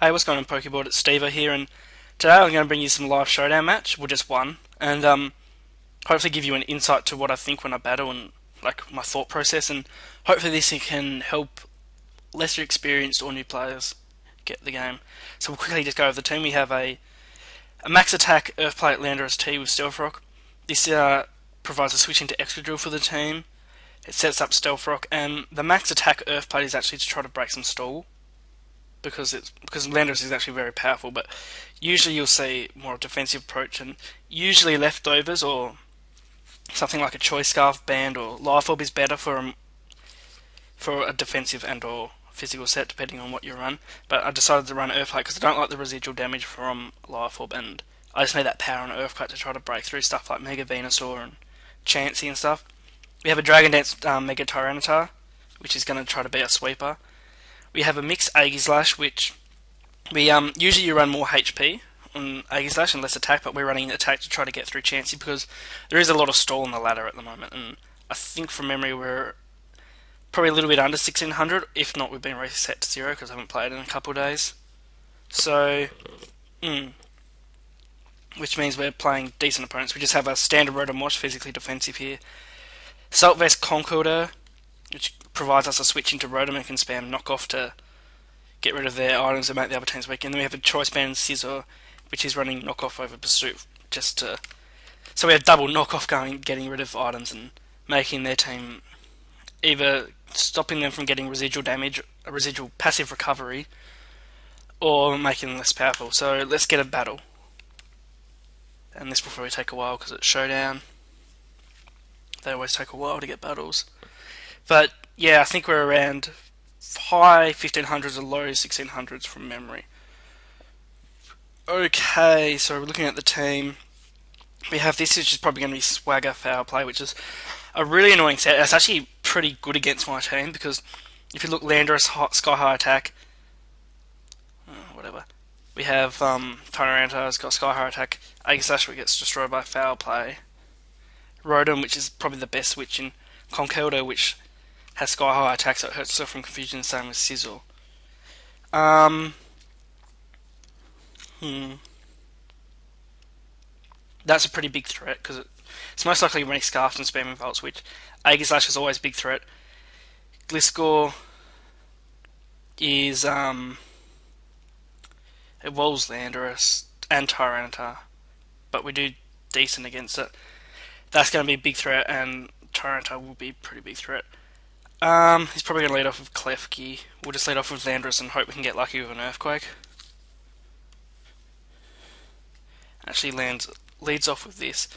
Hey, what's going on, Pokeboard? It's Steve here, and today I'm going to bring you some live Showdown match, well, just one, and hopefully give you an insight to what I think when I battle and like my thought process, and hopefully this can help lesser experienced or new players get the game. So we'll quickly just go over the team. We have a max attack Earthplate Landorus T with Stealth Rock. This provides a switch into Extra Drill for the team. It sets up Stealth Rock, and the max attack Earthplate is actually to try to break some stall because Landorus is actually very powerful, but usually you'll see more defensive approach and usually leftovers or something like a choice scarf band or life orb is better for a defensive and or physical set depending on what you run. But I decided to run Earthquake because I don't like the residual damage from life orb, and I just need that power on Earthquake to try to break through stuff like Mega Venusaur and Chansey and stuff. We have a Dragon Dance Mega Tyranitar, which is going to try to be a sweeper. We have a mixed Aegislash, which we usually you run more HP on Aegislash and less attack, but we're running attack to try to get through Chansey because there is a lot of stall on the ladder at the moment, and I think from memory we're probably a little bit under 1600. If not, we've been reset to 0 because I haven't played in a couple of days. So, which means we're playing decent opponents. We just have a standard Rotom Wash, physically defensive here. Salt Vest Concorder, which provides us a switch into Rotom and can spam knockoff to get rid of their items and make the other teams weak. And then we have a Choice Band Scizor, which is running knockoff over Pursuit, just to so we have double knockoff going, getting rid of items and making their team either stopping them from getting residual damage, a residual passive recovery, or making them less powerful. So let's get a battle. And this will probably take a while because it's Showdown. They always take a while to get battles. But yeah, I think we're around high 1500s or low 1600s from memory. Okay, so we're looking at the team. We have this, which is probably going to be Swagger Foul Play, which is a really annoying set. It's actually pretty good against my team because if you look Landorus, Sky High Attack, whatever. We have Tyranitar has got Sky High Attack, Aegislash, which gets destroyed by Foul Play, Rotom, which is probably the best switch in Conkeldurr, which has Sky High Attack, so it hurts itself from confusion, same with Scizor. That's a pretty big threat because it's most likely running Scarfs and spamming Volts, which Aegislash is always a big threat. Gliscor is evolves Landorus and Tyranitar, but we do decent against it. That's going to be a big threat, and Tyranitar will be a pretty big threat. He's probably going to lead off with Klefki. We'll just lead off with Landorus and hope we can get lucky with an Earthquake. Actually leads off with this.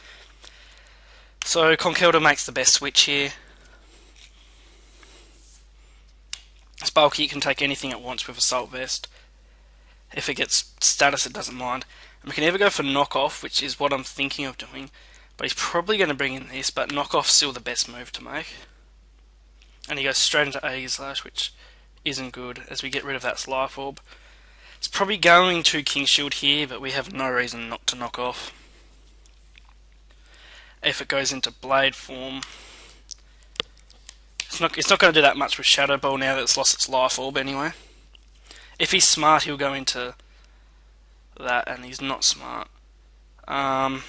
So Conkeldurr makes the best switch here. It's bulky, it can take anything it wants with Assault Vest. If it gets status, it doesn't mind. And we can either go for Knockoff, which is what I'm thinking of doing, but he's probably going to bring in this, but Knockoff's still the best move to make. And he goes straight into Aegislash, which isn't good, as we get rid of that Life Orb. It's probably going to King Shield here, but we have no reason not to knock off. If it goes into Blade form, it's not going to do that much with Shadow Ball now that it's lost its Life Orb anyway. If he's smart, he'll go into that, and he's not smart. Let's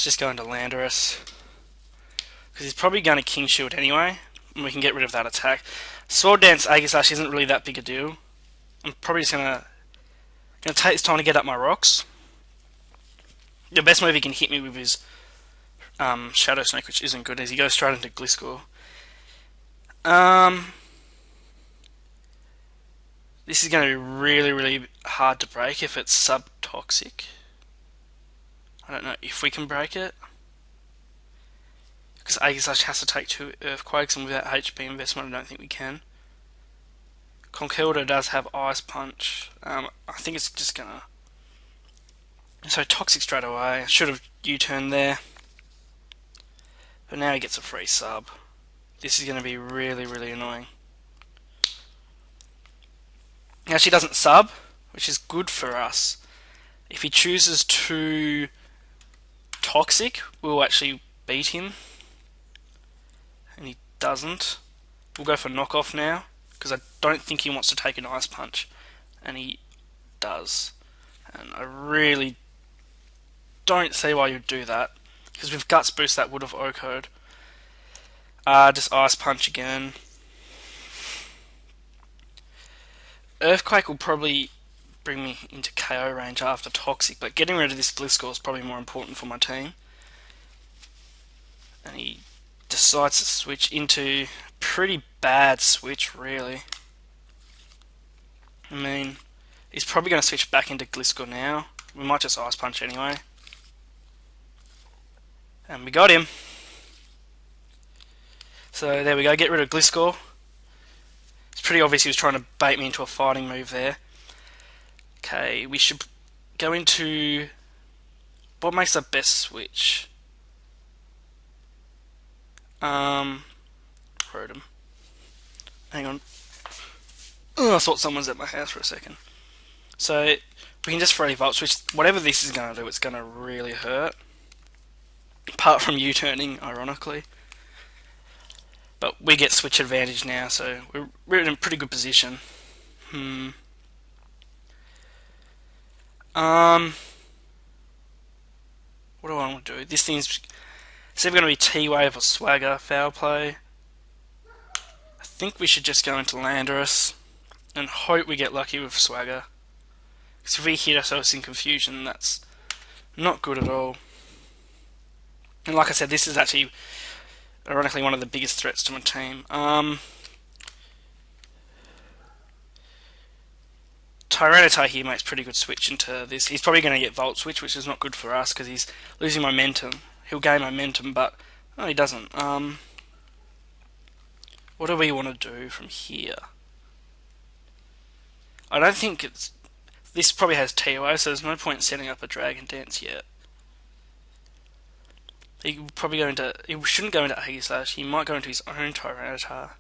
just go into Landorus, because he's probably going to King Shield anyway, and we can get rid of that attack. Sword Dance Aegislash isn't really that big a deal. I'm probably just gonna take this time to get up my rocks. The best move he can hit me with is Shadow Snake, which isn't good, as he goes straight into Gliscor. This is going to be really, really hard to break if it's sub-toxic. I don't know if we can break it, because Aegislash has to take 2 Earthquakes, and without HP investment I don't think we can. Conkeldurr does have Ice Punch. I think it's just gonna... So Toxic straight away. Should have U-turned there. But now he gets a free sub. This is going to be really, really annoying. Now she doesn't sub, which is good for us. If he chooses to Toxic, we'll actually beat him. And he doesn't. We'll go for Knockoff now. because I don't think he wants to take an Ice Punch, and he does. And I really don't see why you'd do that, because with Guts Boost that would have OHKO'd. Just Ice Punch again. Earthquake will probably bring me into KO range after Toxic, but getting rid of this Gliscor is probably more important for my team. And he decides to switch into pretty bad switch, really. I mean, he's probably going to switch back into Gliscor now. We might just Ice Punch anyway. And we got him. So there we go, get rid of Gliscor. It's pretty obvious he was trying to bait me into a fighting move there. Okay, we should go into what makes the best switch. Rotom. Hang on. Oh, I thought someone was at my house for a second. So we can just free Volt Switch. Whatever this is going to do, it's going to really hurt. Apart from U-turning, ironically. But we get switch advantage now, so we're in a pretty good position. What do I want to do? This thing's... It's either going to be T-Wave or Swagger, Foul Play. I think we should just go into Landorus and hope we get lucky with Swagger. Because if we hit ourselves in confusion, that's not good at all. And like I said, this is actually, ironically, one of the biggest threats to my team. Tyranitar here makes pretty good switch into this. He's probably going to get Volt Switch, which is not good for us because he's losing momentum. He'll gain momentum, but no, he doesn't. What do we want to do from here? I don't think it's... This probably has TOO, so there's no point in setting up a Dragon Dance yet. He will probably go into... He shouldn't go into Aegislash. He might go into his own Tyranitar.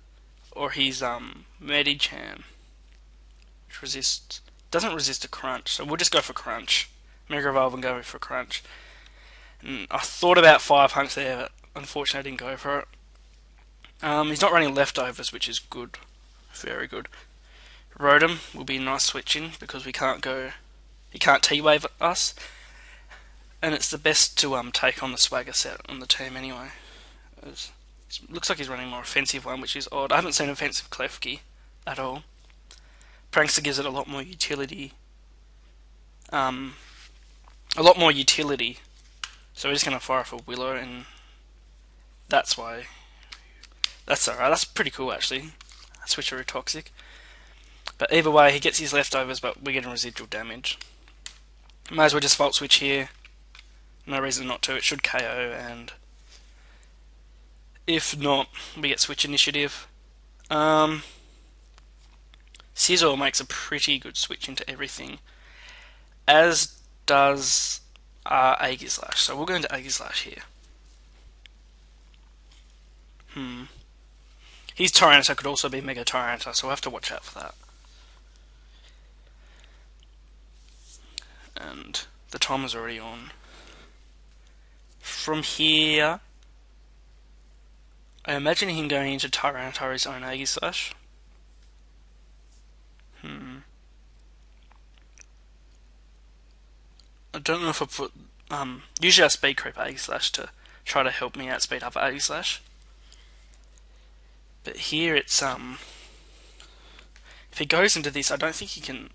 Or his Medicham. Which resists... Doesn't resist a Crunch, so we'll just go for Crunch. Mega Evolve and go for Crunch. And I thought about Fire Punch there, but unfortunately I didn't go for it. He's not running Leftovers, which is good. Very good. Rotom will be a nice switching because we can't go... He can't T-Wave us. And it's the best to take on the Swagger set on the team anyway. It looks like he's running a more offensive one, which is odd. I haven't seen offensive Klefki at all. Prankster gives it a lot more utility. So we're just going to fire for Willow, and that's why. That's alright, that's pretty cool actually. Switcheroo Toxic. But either way, he gets his Leftovers, but we're getting residual damage. Might as well just Volt Switch here. No reason not to, it should KO, and if not, we get Switch Initiative. Scizor makes a pretty good switch into everything, as does Aegislash, so we'll go into Aegislash here. His Tyranitar could also be Mega Tyranitar, so we'll have to watch out for that. And the timer's already on. From here, I imagine him going into Tyranitar his own Aegislash. I don't know if I put... usually I speed creep Aegislash to try to help me outspeed other Aegislash. But here it's... If he goes into this, I don't think he can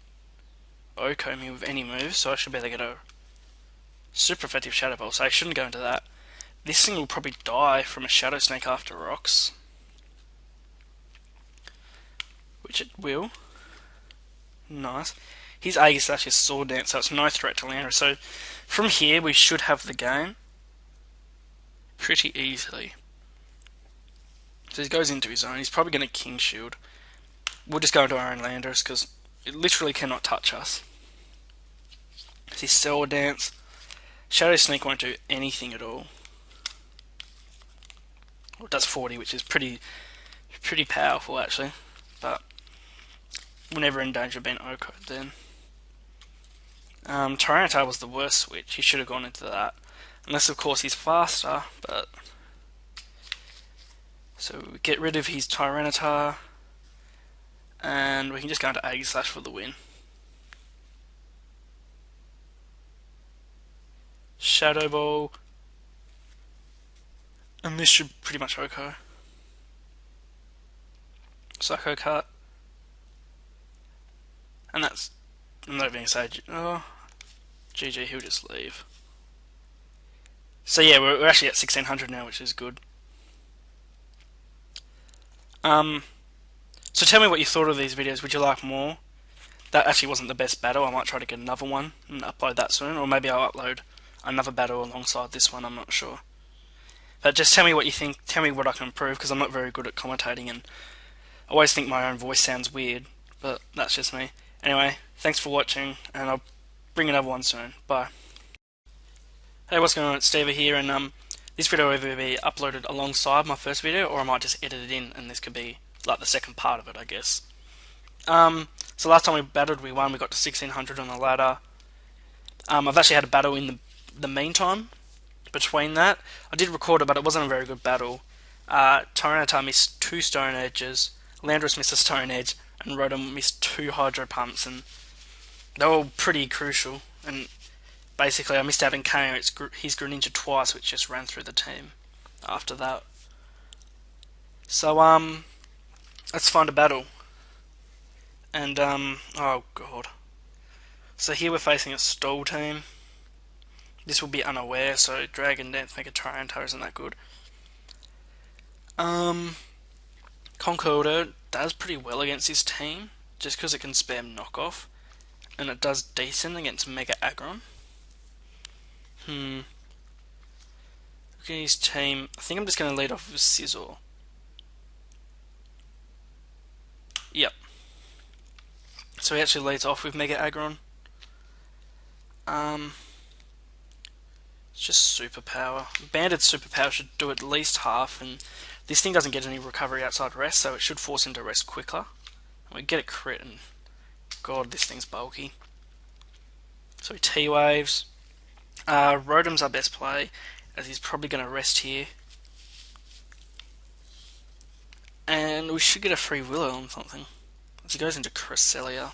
OHKO me with any moves, so I should be able to get a super effective Shadow Ball, so I shouldn't go into that. This thing will probably die from a Shadow Snake after Rocks. Which it will. Nice. His Aegislash is Sword Dance, so it's no threat to Landorus. So from here we should have the game pretty easily. So he goes into his own. He's probably going to King Shield. We'll just go into our own Landorus because it literally cannot touch us. His Sword Dance. Shadow Sneak won't do anything at all. Well, it does 40, which is pretty powerful actually. But we're never in danger of being OHKO'd then. Tyranitar was the worst switch. He should have gone into that. Unless of course he's faster, but... So we get rid of his Tyranitar. And we can just go into Aegislash for the win. Shadow Ball. And this should pretty much OHKO. Psycho Cut. And that's... I'm not even going to say... Oh, GG, he'll just leave. So yeah, we're actually at 1600 now, which is good. So tell me what you thought of these videos. Would you like more? That actually wasn't the best battle. I might try to get another one and upload that soon. Or maybe I'll upload another battle alongside this one, I'm not sure. But just tell me what you think. Tell me what I can improve, because I'm not very good at commentating, and I always think my own voice sounds weird. But that's just me. Anyway, thanks for watching, and I'll bring another one soon. Bye. Hey, what's going on? It's Steve here, and this video will either be uploaded alongside my first video, or I might just edit it in, and this could be like the second part of it, I guess. So last time we battled, we won. We got to 1600 on the ladder. I've actually had a battle in the meantime. Between that, I did record it, but it wasn't a very good battle. Tyranitar missed 2 Stone Edges, Landorus missed a Stone Edge, and Rotom missed 2 Hydro Pumps, and they were all pretty crucial. And basically, I missed out on KO his Greninja twice, which just ran through the team after that. So, let's find a battle. And, oh god. So here we're facing a Stall team. This will be Unaware, so Dragon Dance, Mega Tyranitar isn't that good. Conkeldurr does pretty well against this team, just because it can spam knockoff. And it does decent against Mega Aggron. Look at his team. I think I'm just going to lead off with Scizor. Yep. So he actually leads off with Mega Aggron. It's just superpower. Banded superpower should do at least half, and this thing doesn't get any recovery outside rest, so it should force him to rest quicker. And we get a crit, and god, this thing's bulky. So he T-Waves. Rotom's our best play, as he's probably going to rest here. And we should get a free Willow on something. As he goes into Cresselia.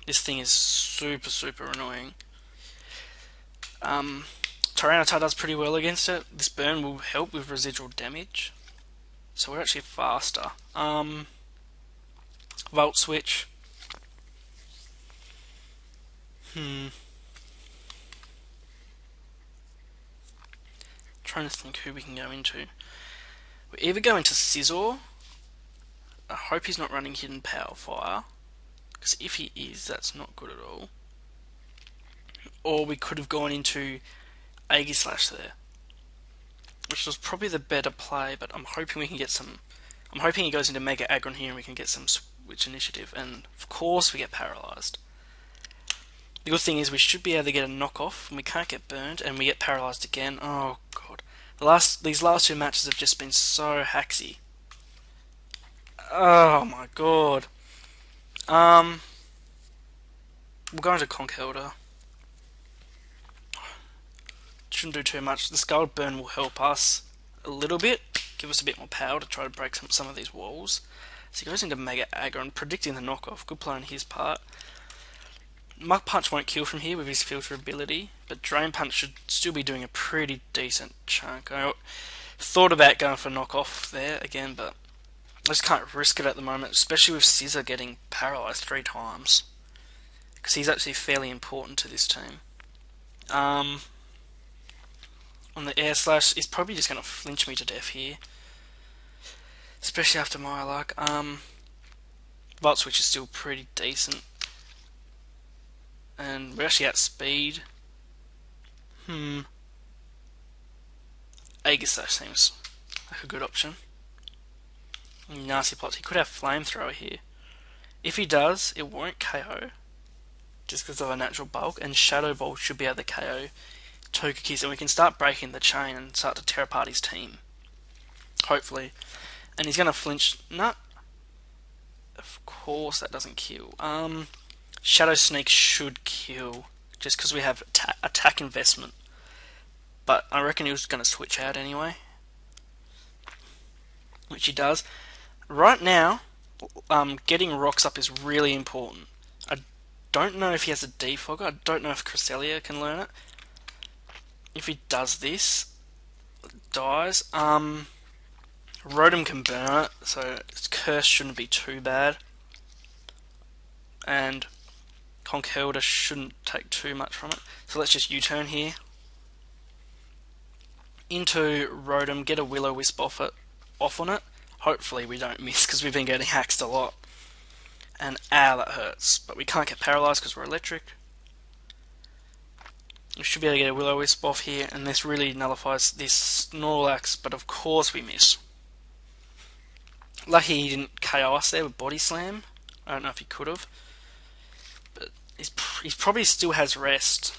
This thing is super, super annoying. Tyranitar does pretty well against it. This burn will help with residual damage. So we're actually faster. Volt Switch. Trying to think who we can go into. We either go into Scizor. I hope he's not running Hidden Power Fire, because if he is, that's not good at all. Or we could have gone into Aegislash there, which was probably the better play, but I'm hoping we can get some... I'm hoping he goes into Mega Aggron here and we can get some switch initiative, and of course we get paralysed. The good thing is we should be able to get a knockoff, and we can't get burned, and we get paralysed again. Oh god. These last 2 matches have just been so hacksy. Oh my god. We'll go into Conkeldurr. Shouldn't do too much. The Skull Burn will help us a little bit, give us a bit more power to try to break some of these walls. So he goes into Mega Aggron, predicting the knockoff. Good play on his part. Mach Punch won't kill from here with his filter ability, but Drain Punch should still be doing a pretty decent chunk. I thought about going for knockoff there again, but I just can't risk it at the moment, especially with Scizor getting paralysed 3 times, because he's actually fairly important to this team. On the Air Slash, he's probably just going to flinch me to death here, especially after my luck. Volt Switch is still pretty decent, and we're actually at speed. Aegislash seems like a good option. Nasty plots. He could have Flamethrower here. If he does, it won't KO, just because of a natural bulk, and Shadow Ball should be able to KO Togekiss, and we can start breaking the chain and start to tear apart his team. Hopefully. And he's going to flinch. No. Of course that doesn't kill. Shadow Sneak should kill, just because we have attack investment. But I reckon he was going to switch out anyway, which he does. Right now, getting rocks up is really important. I don't know if he has a defogger. I don't know if Cresselia can learn it. If he does this, dies. Rotom can burn it, so its curse shouldn't be too bad. And Conkeldurr shouldn't take too much from it. So let's just U-turn here. Into Rotom, get a Will-O-Wisp off on it. Hopefully we don't miss, because we've been getting haxed a lot. And ow, that hurts. But we can't get paralyzed because we're electric. We should be able to get a Will-O-Wisp off here, and this really nullifies this Snorlax, but of course we miss. Lucky he didn't KO us there with Body Slam. I don't know if he could have. But he probably still has rest.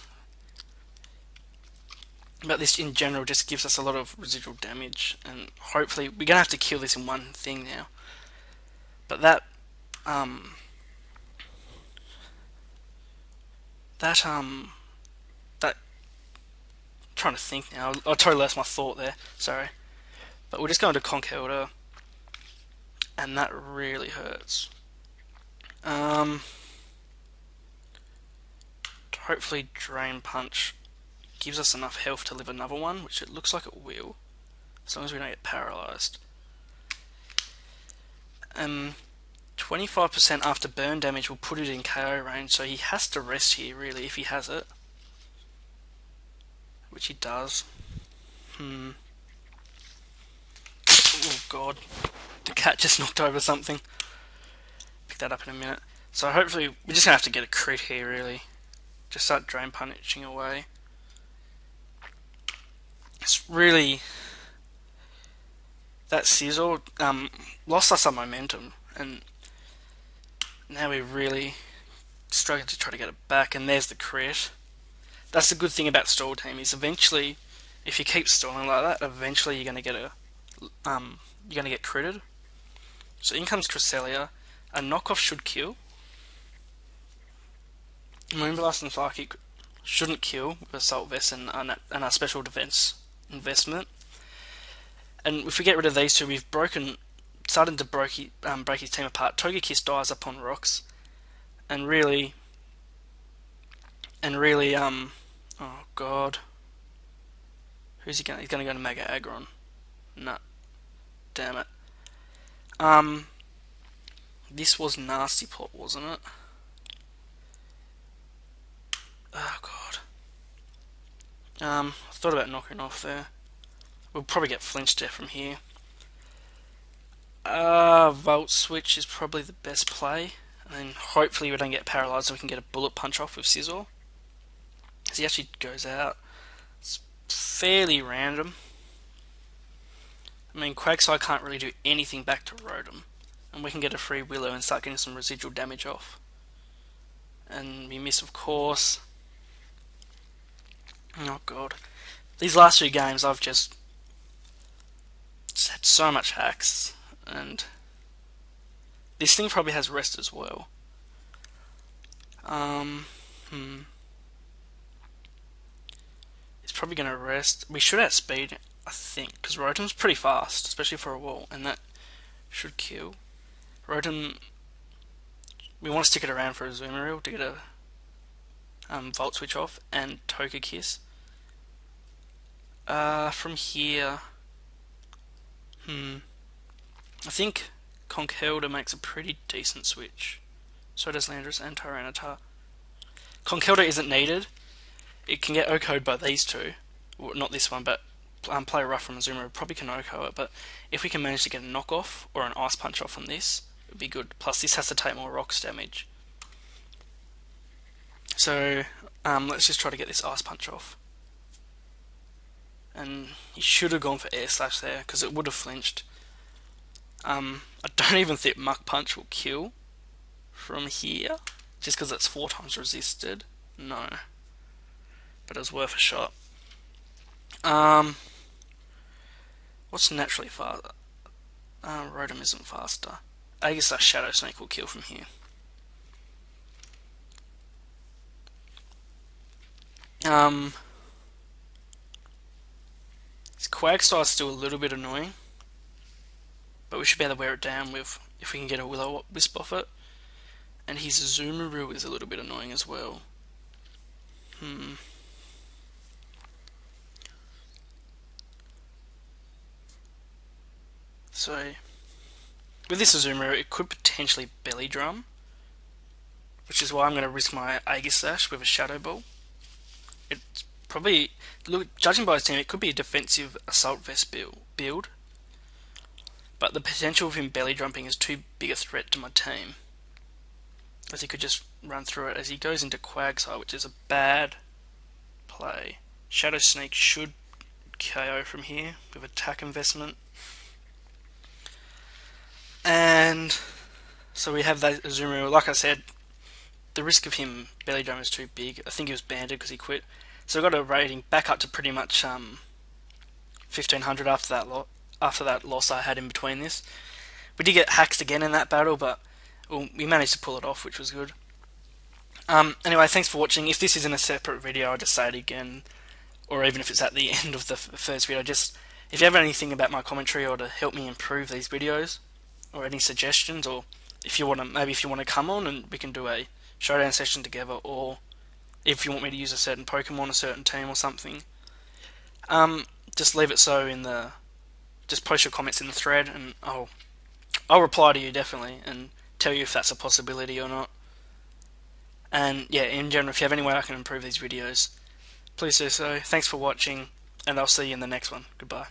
But this in general just gives us a lot of residual damage, and hopefully we're gonna have to kill this in one thing now. But that trying to think now. I totally lost my thought there. Sorry. But we're just going to Conkeldurr, and that really hurts. Hopefully Drain Punch gives us enough health to live another one, which it looks like it will, as long as we don't get paralyzed. 25% after burn damage will put it in KO range, so he has to rest here really if he has it, which he does. Oh god, the cat just knocked over something. Pick that up in a minute. So hopefully we're just gonna have to get a crit here really. Just start Drain Punching away. It's really, that Sizzle lost us our momentum, and now we're really struggling to try to get it back. And there's the crit. That's the good thing about Stall Team, is eventually, if you keep stalling like that, eventually you're gonna get critted. So in comes Cresselia. A knockoff should kill. Moonblast and Psychic shouldn't kill with Assault Vest and our special defense investment. And if we get rid of these two, we've started to break his team apart. Togekiss dies up on rocks, and really, oh god, who's he going? He's going to go to Mega Aggron. No, damn it. This was nasty plot, wasn't it? Oh god. I thought about knocking off there. We'll probably get flinched there from here. Volt Switch is probably the best play, and hopefully we don't get paralyzed and we can get a Bullet Punch off with Sizzle. As he actually goes out. It's fairly random. I mean, Quagsire can't really do anything back to Rotom, and we can get a free Willow and start getting some residual damage off. And we miss, of course. Oh god. These last few games I've just had so much hacks, and this thing probably has rest as well. It's probably going to rest. We should outspeed, I think, because Rotom's pretty fast, especially for a wall, and that should kill. Rotom, we want to stick it around for a Azumarill to get a Volt Switch off, and Togekiss. From here, I think Conkeldurr makes a pretty decent switch. So does Landorus and Tyranitar. Conkeldurr isn't needed. It can get OHKO'd by these two. Well, not this one, but play rough from Azumarill probably can OHKO it. But if we can manage to get a knockoff or an Ice Punch off on this, it would be good. Plus this has to take more rocks damage. So let's just try to get this Ice Punch off. And he should have gone for Air Slash there, because it would have flinched. I don't even think Muck Punch will kill from here, just because it's 4 times resisted. No. But it was worth a shot. What's naturally faster? Rotom isn't faster. I guess that Shadow Sneak will kill from here. His Quagsire is still a little bit annoying, but we should be able to wear it down with if we can get a Will-O-Wisp off it. And his Zoomaroo is a little bit annoying as well. So, with this Zoomaroo, it could potentially Belly Drum, which is why I'm going to risk my Aegislash with a Shadow Ball. It's probably, judging by his team, it could be a defensive Assault Vest build, but the potential of him Belly Drumming is too big a threat to my team, as he could just run through it as he goes into Quagsire, which is a bad play. Shadow Snake should KO from here with attack investment. And so we have that Azumarill. Like I said, the risk of him Belly Drum is too big. I think he was banned because he quit. So I got a rating back up to pretty much 1500 after that loss I had in between this. We did get hacked again in that battle, but we managed to pull it off, which was good. Anyway, thanks for watching. If this is in a separate video, I'll just say it again, or even if it's at the end of the first video. Just if you have anything about my commentary or to help me improve these videos, or any suggestions, or if you want to come on and we can do a showdown session together, or if you want me to use a certain Pokemon, a certain team, or something, just leave it just post your comments in the thread, and I'll reply to you definitely and tell you if that's a possibility or not. And yeah, in general, if you have any way I can improve these videos, please do so. Thanks for watching, and I'll see you in the next one. Goodbye.